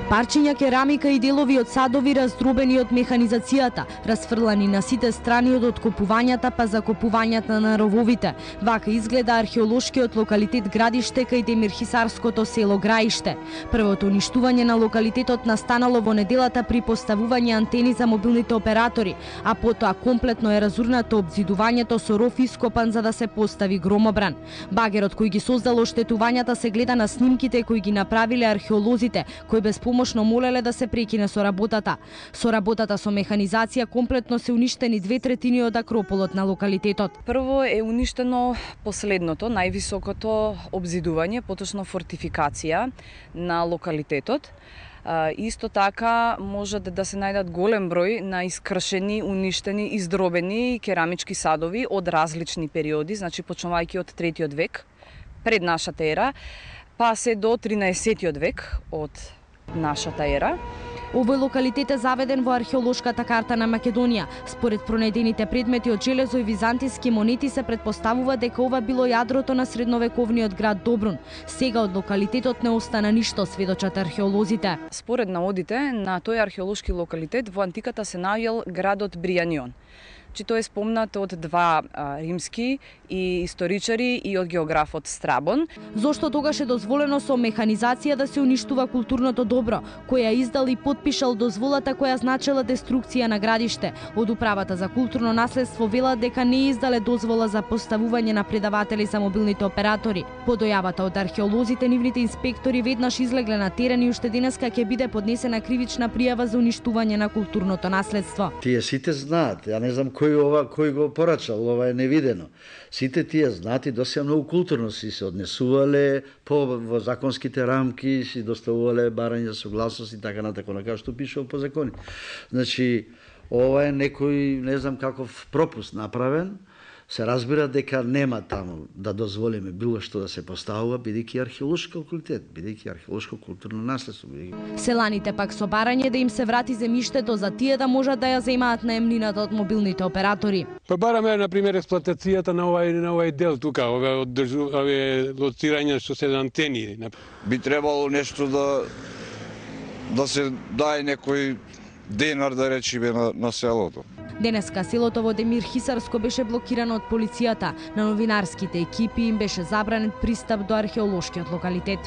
Парчиња керамика и делови од садови раздробени од механизацијата, расфрлани на сите страни од откопувањата па закопувањата на рововите. Вака изгледа археолошкиот локалитет Градиште кај Демирхисарското село Граиште. Првото уништување на локалитетот настанало во неделата при поставување антени за мобилните оператори, а потоа комплетно е разурнато обзидувањето со ров ископан за да се постави громобран. Багерот кој ги создал оштетувањата се гледа на снимките кои ги направиле археолозите, кои безпомошно молеле да се прекине со работата. Со работата со механизација комплетно се уништени 2/3 од акрополот на локалитетот. Прво е уништено последното, највисокото обзидување, поточно фортификација на локалитетот. Исто така може да се најдат голем број на искршени, уништени, издробени керамички садови од различни периоди, значи почнувајќи од 3 век пред нашата ера, па се до 13 век од нашата ера. Овој локалитет е заведен во археолошката карта на Македонија. Според пронајдените предмети од железо и византиски монети се претпоставува дека ова било јадрото на средновековниот град Добрун. Сега од локалитетот не остана ништо, сведочат археолозите. Според наодите на тој археолошки локалитет во антиката се наоѓал градот Бријанион. Тој е спомнат од два римски и историчари и од географот Страбон. Зошто тогаш е дозволено со механизација да се уништува културното добро, која издал и потпишал дозволата која значела деструкција на градиште? Од управата за културно наследство велат дека не издале дозвола за поставување на предаватели за мобилните оператори. По дојавата од археолозите, нивните инспектори веднаш излегле на терен и уште денеска ќе биде поднесена кривична пријава за уништување на културното наследство. Тие сите знаат, ја не знам кој го порачал, ова е невидено. Сите тие знаат и досега многу културно си се однесувале во законските рамки, си доставувале барање согласност и така натаму, како што пишува по закони. Значи, ова е некој, не знам каков пропуст направен. Се разбира дека нема таму да дозволиме било што да се поставува, бидејќи археолошки локалитет, бидејќи археолошко културно наследство. Селаните пак со барање да им се врати земјиштето за тие да можат да ја земаат наемнината од мобилните оператори. Па бараме на пример експлоатацијата на овај дел тука, овие лоцирање што се антени. Би требало нешто да се даде некој денар да речеме на селото. Денеска селото во Демирхисарско беше блокирано од полицијата. На новинарските екипи им беше забранет пристап до археолошкиот локалитет.